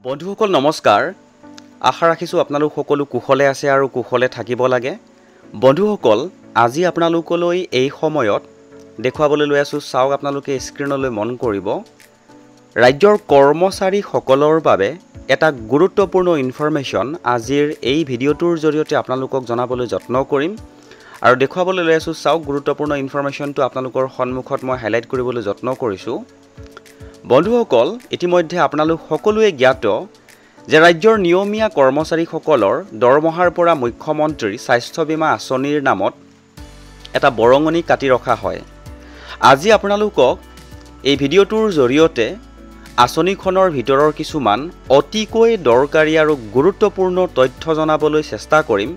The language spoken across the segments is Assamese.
বন্ধুসকল নমস্কাৰ আশা ৰাখিছো আপোনালোক সকলো কুশলে আছে আৰু কুশলে থাকিব লাগে বন্ধুসকল আজি আপোনালোকলৈ এই সময়ত দেখুৱাবলৈ লৈ আছো চাওক আপোনালোকে স্ক্ৰিনলৈ মন কৰিব ৰাজ্যৰ কৰ্মচাৰী সকলৰ বাবে এটা গুৰুত্বপূৰ্ণ ইনফৰমেশন আজিৰ এই ভিডিওটোৰ জৰিয়তে আপোনালোকক জনাবলৈ যত্ন কৰিম আৰু দেখুৱাবলৈ লৈ আছো চাওক গুৰুত্বপূৰ্ণ ইনফৰমেশনটো আপোনালোকৰ সন্মুখত মই হাইলাইট কৰিবলৈ যত্ন কৰিছো বন্ধুসকল ইতিমধ্যে আপোনালোক সকলোৱে জ্ঞাত যে ৰাজ্যৰ নিয়মীয়া কৰ্মচাৰীসকলৰ দৰমহাৰ পৰা মুখ্যমন্ত্ৰী স্বাস্থ্য বীমা আঁচনিৰ নামত এটা বৰঙনি কাটি ৰখা হয় আজি আপোনালোকক এই ভিডিওটোৰ জৰিয়তে আঁচনিখনৰ ভিতৰৰ কিছুমান অতিকৈ দৰকাৰী আৰু গুৰুত্বপূৰ্ণ তথ্য জনাবলৈ চেষ্টা কৰিম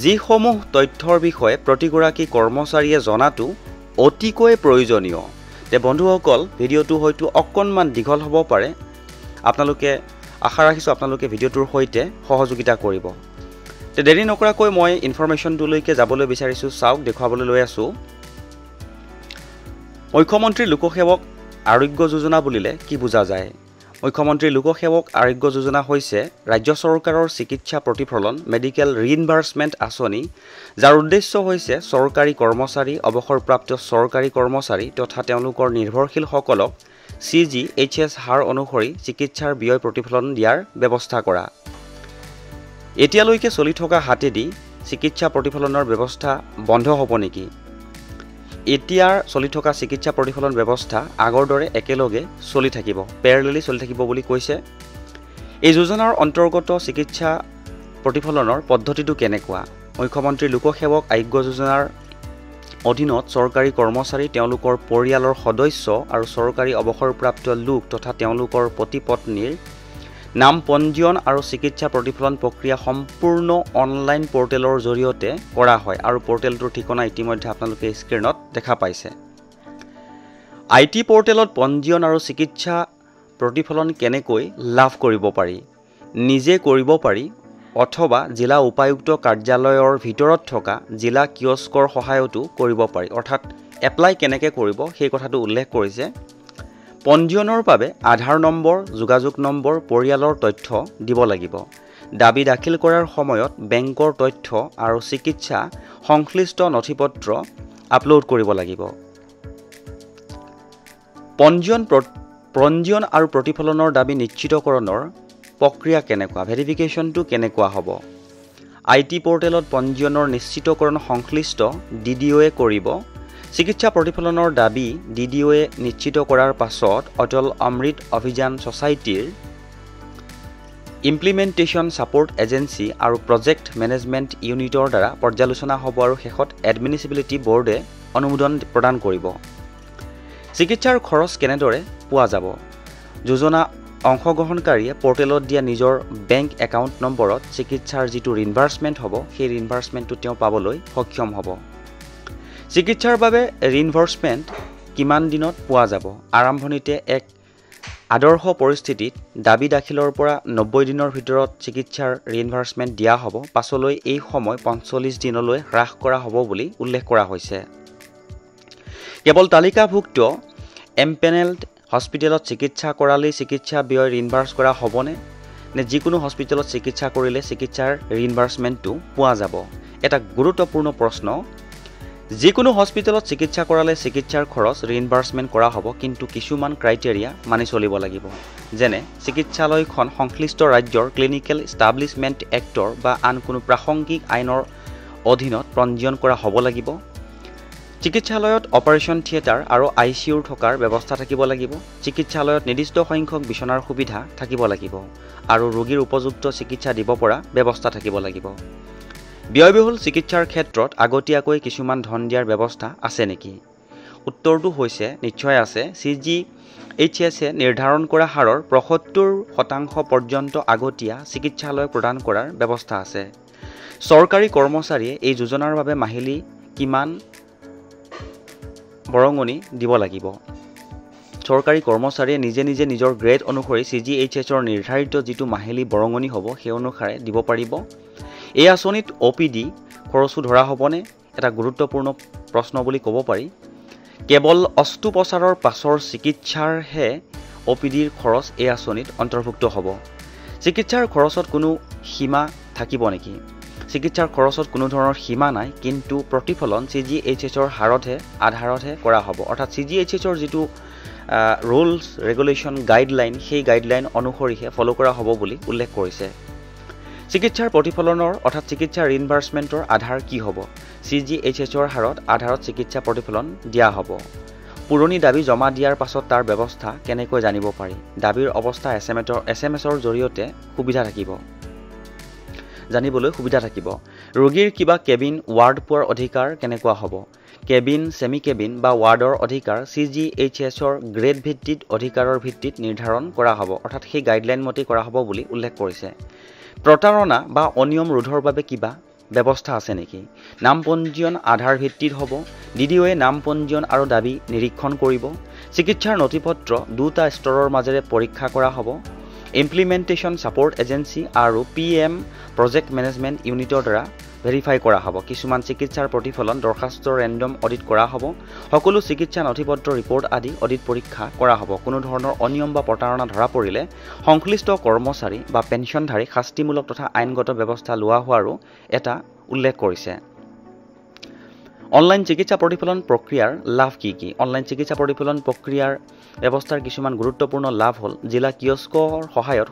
যিসমূহ তথ্যৰ বিষয়ে প্ৰতিগৰাকী কৰ্মচাৰীয়ে জনাটো অতিকৈ প্ৰয়োজনীয় তে বন্ধুসকল ভিডিওটো হয়তো অকণমান দীঘল হ'ব পাৰে আপোনালোকে আশা ৰাখিছো আপোনালোকে ভিডিওটোৰ সৈতে সহযোগিতা কৰিব তে দেৰি নকৰাকৈ মই ইনফৰমেশনটোলৈকে যাবলৈ বিচাৰিছো চাওক দেখুৱাবলৈ লৈ আছো মুখ্যমন্ত্ৰী লোকসেৱক আৰোগ্য যোজনা বুলিলে কি বুজা যায় মুখ্যমন্ত্ৰী লোকসেৱক আৰোগ্য যোজনা হৈছে ৰাজ্য চৰকাৰৰ চিকিৎসা প্ৰতিফলন মেডিকেল ৰিইনভাৰ্সমেন্ট আঁচনি যাৰ উদ্দেশ্য হৈছে চৰকাৰী কৰ্মচাৰী অৱসৰপ্ৰাপ্ত চৰকাৰী কৰ্মচাৰী তথা তেওঁলোকৰ নিৰ্ভৰশীল সকলক CGHS হাৰ অনুসৰি চিকিৎসাৰ ব্যয় প্ৰতিফলন দিয়াৰ ব্যৱস্থা কৰা এতিয়ালৈকে চলি থকা হাতেদি চিকিৎসা প্ৰতিফলনৰ ব্যৱস্থা বন্ধ হ'ব নেকি এতিয়াৰ চলি থকা চিকিৎসা প্ৰতিফলন ব্যৱস্থা আগৰ দৰে একেলগে চলি থাকিব প্যাৰেলালি চলি থাকিব বুলি কৈছে এই যোজনাৰ অন্তৰ্গত চিকিৎসা প্ৰতিফলনৰ পদ্ধতিটো কেনেকুৱা মুখ্যমন্ত্ৰী লোকসেৱক আৰোগ্য যোজনাৰ অধীনত চৰকাৰী কৰ্মচাৰী তেওঁলোকৰ পৰিয়ালৰ সদস্য আৰু চৰকাৰী অৱসৰপ্ৰাপ্ত লোক তথা তেওঁলোকৰ পতি-পত্নীৰ নাম পঞ্জীয়ন আৰু চিকিৎসা প্ৰতিফলন প্ৰক্ৰিয়া সম্পূৰ্ণ অনলাইন পোৰ্টেলৰ জৰিয়তে কৰা হয় আৰু পোৰ্টেলটোৰ ঠিকনা ইতিমধ্যে আপোনালোকে স্ক্ৰিনত দেখা পাইছে আইটি পোৰ্টেলত পঞ্জীয়ন আৰু চিকিৎসা প্ৰতিফলন কেনেকৈ লাভ কৰিব পাৰি নিজে কৰিব পাৰি অথবা জিলা উপায়ুক্ত কাৰ্যালয়ৰ ভিতৰত থকা জিলা কিয়স্কৰ সহায়তো কৰিব পাৰি অৰ্থাৎ এপ্লাই কেনেকৈ কৰিব সেই কথাটো উল্লেখ কৰিছে পঞ্জীয়নৰ বাবে আধাৰ নম্বৰ যোগাযোগ নম্বৰ পৰিয়ালৰ তথ্য দিব লাগিব দাবী দাখিল কৰাৰ সময়ত বেংকৰ তথ্য আৰু চিকিৎসা সংশ্লিষ্ট নথিপত্ৰ আপলোড কৰিব লাগিব পঞ্জীয়ন আৰু প্ৰতিফলনৰ দাবী নিশ্চিতকৰণৰ প্ৰক্ৰিয়া কেনেকুৱা ভেৰিফিকেশনটো কেনেকুৱা হ'ব আইটি পোৰ্টেলত পঞ্জীয়নৰ নিশ্চিতকৰণ সংশ্লিষ্ট DDOয়ে কৰিব চিকিৎসা প্ৰতিফলনৰ দাবী DDOয়ে নিশ্চিত কৰাৰ পাছত অটল Amrit Abhiyan সোসাইটিৰ implementation support agency আৰু প্ৰজেক্ট মেনেজমেন্ট ইউনিটৰ দ্বাৰা পৰ্যালোচনা হ'ব আৰু শেষত এডমিনিষ্ট্ৰেটিভ বৰ্ডে অনুমোদন প্ৰদান কৰিব চিকিৎসাৰ খৰচ কেনেদৰে পোৱা যাব যোজনা অংশগ্ৰহণকাৰীয়ে পোৰ্টেলত দিয়া নিজৰ বেংক একাউণ্ট নম্বৰত চিকিৎসাৰ যিটো ৰিইনভাৰ্সমেন্ট হ'ব সেই ৰিইনভাৰ্সমেন্টটো তেওঁ পাবলৈ সক্ষম হ'ব চিকিৎসাৰ বাবে ৰিইনভাৰ্সমেন্ট কিমান দিনত পোৱা যাব আৰম্ভণিতে এক আদৰ্শ পৰিস্থিতিত দাবী দাখিলৰ পৰা 90 দিনৰ ভিতৰত চিকিৎসাৰ ৰিইনভাৰ্সমেন্ট দিয়া হ'ব পাছলৈ এই সময় 45 দিনলৈ হ্ৰাস কৰা হ'ব বুলি উল্লেখ কৰা হৈছে কেৱল তালিকাভুক্ত এমপেনেলড হস্পিটেলত চিকিৎসা কৰালে চিকিৎসা ব্যয় ৰিইনভাৰ্স কৰা হ'বনে নে যিকোনো হস্পিটেলত চিকিৎসা কৰিলে চিকিৎসাৰ ৰিইনভাৰ্সমেন্টটো পোৱা যাব এটা গুৰুত্বপূৰ্ণ প্ৰশ্ন যিকোনো হস্পিটেলত চিকিৎসা কৰালে চিকিৎসাৰ খৰচ ৰিইনভাৰ্সমেন্ট কৰা হ'ব কিন্তু কিছুমান ক্ৰাইটেৰিয়া মানি চলিব লাগিব যেনে চিকিৎসালয়খন সংশ্লিষ্ট ৰাজ্যৰ ক্লিনিকেল এষ্টাব্লিশমেন্ট এক্টৰ বা আন কোনো প্ৰাসংগিক আইনৰ অধীনত পঞ্জীয়ন কৰা হ'ব লাগিব চিকিৎসালয়ত অপাৰেশ্যন থিয়েটাৰ আৰু ICU থকাৰ ব্যৱস্থা থাকিব লাগিব চিকিৎসালয়ত নিৰ্দিষ্ট সংখ্যক বিছনাৰ সুবিধা থাকিব লাগিব আৰু ৰোগীৰ উপযুক্ত চিকিৎসা দিব পৰা ব্যৱস্থা থাকিব লাগিব ব্যয়বহুল চিকিৎসাৰ ক্ষেত্ৰত আগতীয়াকৈ কিছুমান ধন দিয়াৰ ব্যৱস্থা আছে নেকি উত্তৰটো হৈছে নিশ্চয় আছে CGHS এ নিৰ্ধাৰণ কৰা হাৰৰ 75% পৰ্যন্ত আগতীয়া চিকিৎসালয় প্ৰদান কৰাৰ ব্যৱস্থা আছে চৰকাৰী কৰ্মচাৰীয়ে এই যোজনাৰ বাবে মাহিলী কিমান বৰঙনি দিব লাগিব চৰকাৰী কৰ্মচাৰীয়ে নিজে নিজৰ গ্ৰেড অনুসৰি CGHSৰ নিৰ্ধাৰিত যিটো মাহিলী বৰঙনি হ'ব সেই অনুসাৰে দিব পাৰিব এই আঁচনিত OPD খৰচো ধৰা হ'বনে এটা গুৰুত্বপূৰ্ণ প্ৰশ্ন বুলি ক'ব পাৰি কেৱল অস্ত্ৰোপচাৰৰ পাছৰ চিকিৎসাৰহে OPDৰ খৰচ এই আঁচনিত অন্তৰ্ভুক্ত হ'ব চিকিৎসাৰ খৰচত কোনো সীমা থাকিব নেকি চিকিৎসাৰ খৰচত কোনো ধৰণৰ সীমা নাই কিন্তু প্ৰতিফলন CGHSৰ আধাৰতহে কৰা হ'ব অৰ্থাৎ CGHSৰ যেটো ৰুলছ ৰেগুলেশন গাইডলাইন সেই গাইডলাইন অনুসৰিহে ফলো কৰা হ'ব বুলি উল্লেখ কৰিছে চিকিৎসাৰ প্ৰতিফলনৰ অৰ্থাৎ চিকিৎসা ৰিইম্বাৰ্সমেন্টৰ আধাৰ কি হ'ব CGHSৰ আধাৰত চিকিৎসা প্ৰতিফলন দিয়া হ'ব পুৰণি দাবী জমা দিয়াৰ পাছত তাৰ ব্যৱস্থা কেনেকৈ জানিব পাৰি দাবীৰ অৱস্থা SMS-ৰ জৰিয়তে জানিবলৈ সুবিধা থাকিব ৰোগীৰ কিবা কেবিন ৱাৰ্ড পোৱাৰ অধিকাৰ কেনেকুৱা হ'ব কেবিন সেমি কেবিন বা ৱাৰ্ডৰ অধিকাৰ CGHSৰ গ্ৰেড ভিত্তিত অধিকাৰৰ ভিত্তিত নিৰ্ধাৰণ কৰা হ'ব অৰ্থাৎ সেই গাইডলাইন মতে কৰা হ'ব বুলি উল্লেখ কৰিছে প্ৰতাৰণা বা অনিয়ম ৰোধৰ বাবে কিবা ব্যৱস্থা আছে নেকি নাম পঞ্জীয়ন আধাৰ ভিত্তিত হ'ব DDOয়ে নাম পঞ্জীয়ন আৰু দাবী নিৰীক্ষণ কৰিব চিকিৎসাৰ নথিপত্ৰ দুটা স্তৰৰ মাজেৰে পৰীক্ষা কৰা হ'ব ইমপ্লিমেন্টেশন সাপোৰ্ট এজেন্সি আৰু PM প্ৰজেক্ট মেনেজমেন্ট ইউনিটৰ দ্বাৰা ভেৰিফাই কৰা হ'ব কিছুমান চিকিৎসাৰ প্ৰতিফলন দৰখাস্ত ৰেন্ডম অডিট কৰা হ'ব সকলো চিকিৎসা নথিপত্ৰ ৰিপৰ্ট আদি অডিট পৰীক্ষা কৰা হ'ব কোনো ধৰণৰ অনিয়ম বা প্ৰতাৰণা ধৰা পৰিলে সংশ্লিষ্ট কৰ্মচাৰী বা পেনশনধাৰী শাস্তিমূলক তথা আইনগত ব্যৱস্থা লোৱা হোৱাৰো এটা উল্লেখ কৰিছে অনলাইন চিকিৎসা প্ৰতিফলন প্ৰক্ৰিয়াৰ লাভ কি অনলাইন চিকিৎসা প্ৰতিফলন প্ৰক্ৰিয়াৰ ব্যৱস্থাৰ কিছুমান গুৰুত্বপূৰ্ণ লাভ হ'ল জিলা কিয়স্কৰ সহায়ত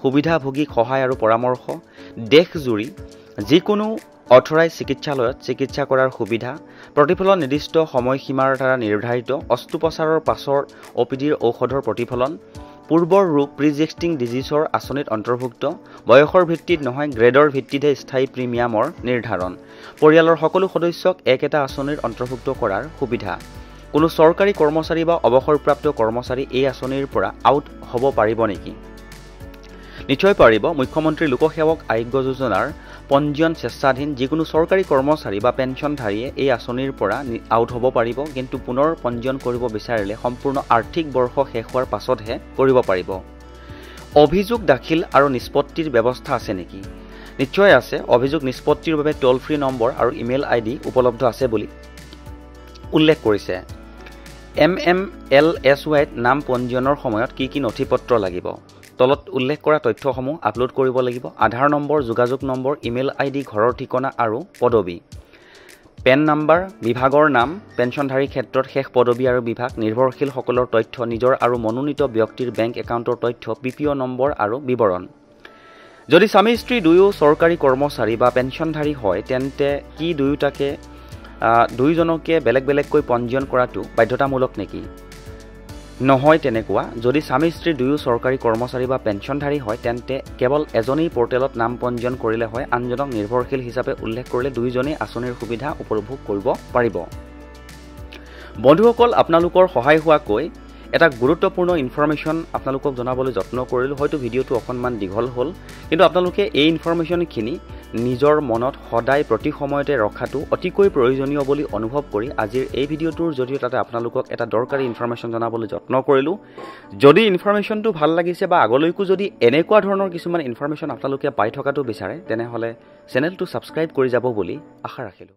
সুবিধাভোগীক সহায় আৰু পৰামৰ্শ দেশজুৰি যিকোনো অথৰাইজ চিকিৎসালয়ত চিকিৎসা কৰাৰ সুবিধা প্ৰতিফলন নিৰ্দিষ্ট সময়সীমাৰ দ্বাৰা নিৰ্ধাৰিত অস্ত্ৰোপচাৰৰ পাছৰ OPDৰ ঔষধৰ প্ৰতিফলন পূৰ্বৰ ৰোগ প্ৰিএক্সিষ্টিং ডিজিজৰ আঁচনিত অন্তৰ্ভুক্ত বয়সৰ ভিত্তিত নহয় গ্ৰেডৰ ভিত্তিতহে স্থায়ী প্ৰিমিয়ামৰ নিৰ্ধাৰণ পৰিয়ালৰ সকলো সদস্যক একেটা আঁচনিৰ অন্তৰ্ভুক্ত কৰাৰ সুবিধা কোনো চৰকাৰী কৰ্মচাৰী বা অৱসৰপ্ৰাপ্ত কৰ্মচাৰী এই আঁচনিৰ পৰা আউট হ'ব পাৰিব নেকি নিশ্চয় পাৰিব মুখ্যমন্ত্ৰী লোকসেৱক আয়োগ্য যোজনাৰ পঞ্জীয়ন স্বেচ্ছাধীন যিকোনো চৰকাৰী কৰ্মচাৰী বা পেনশনধাৰীয়ে এই আঁচনিৰ পৰা আউট হ'ব পাৰিব কিন্তু পুনৰ পঞ্জীয়ন কৰিব বিচাৰিলে সম্পূৰ্ণ আৰ্থিক বৰ্ষ শেষ হোৱাৰ পাছতহে কৰিব পাৰিব অভিযোগ দাখিল আৰু নিষ্পত্তিৰ ব্যৱস্থা আছে নেকি নিশ্চয় আছে অভিযোগ নিষ্পত্তিৰ বাবে টোল ফ্ৰী নম্বৰ আৰু ইমেইল ID উপলব্ধ আছে বুলি উল্লেখ কৰিছে MMLSYত নাম পঞ্জীয়নৰ সময়ত কি নথিপত্ৰ লাগিব তলত উল্লেখ কৰা তথ্যসমূহ আপলোড কৰিব লাগিব আধাৰ নম্বৰ যোগাযোগ নম্বৰ ইমেইল ID ঘৰৰ ঠিকনা আৰু পদবী পেন নম্বৰ বিভাগৰ নাম পেনশনধাৰী ক্ষেত্ৰত শেষ পদবী আৰু বিভাগ নিৰ্ভৰশীল সকলৰ তথ্য নিজৰ আৰু মনোনীত ব্যক্তিৰ বেংক একাউণ্টৰ তথ্য PPO নম্বৰ আৰু বিৱৰণ যদি স্বামী স্ত্ৰী দুয়ো চৰকাৰী কৰ্মচাৰী বা পেনশনধাৰী হয় তেন্তে কি দুয়োজনকে বেলেগকৈ পঞ্জীয়ন কৰাটো বাধ্যতামূলক নেকি নহয় তেনেকুৱা যদি স্বামী স্ত্ৰী দুয়ো চৰকাৰী কৰ্মচাৰী বা পেনশনধাৰী হয় তেন্তে কেৱল এজনেই পৰ্টেলত নাম পঞ্জীয়ন কৰিলে হয় আনজনক নিৰ্ভৰশীল হিচাপে উল্লেখ কৰিলে দুয়োজনেই আঁচনিৰ সুবিধা উপভোগ কৰিব পাৰিব বন্ধুসকল আপোনালোকৰ সহায় হোৱাকৈ এটা গুৰুত্বপূৰ্ণ ইনফৰমেশন আপোনালোকক জনাবলৈ যত্ন কৰিলো হয়তো ভিডিওটো অকনমান দীঘল হ'ল কিন্তু আপোনালোকে এই ইনফৰমেশনখিনি নিজৰ মনত সদায় প্ৰতি সময়তে ৰখাটো অতিকৈ প্ৰয়োজনীয় বুলি অনুভৱ কৰি আজিৰ এই ভিডিওটোৰ জৰিয়তে আপোনালোকক এটা দৰকাৰী ইনফৰমেশন জনাবলৈ যত্ন কৰিলো যদি ইনফৰমেশনটো ভাল লাগিছে বা আগলৈকো যদি এনেকুৱা ধৰণৰ কিছুমান ইনফৰমেশন আপোনালোকে পাই থকাটো বিচাৰে তেনেহলে চেনেলটো সাবস্ক্ৰাইব কৰি যাব বুলি আশা ৰাখিলো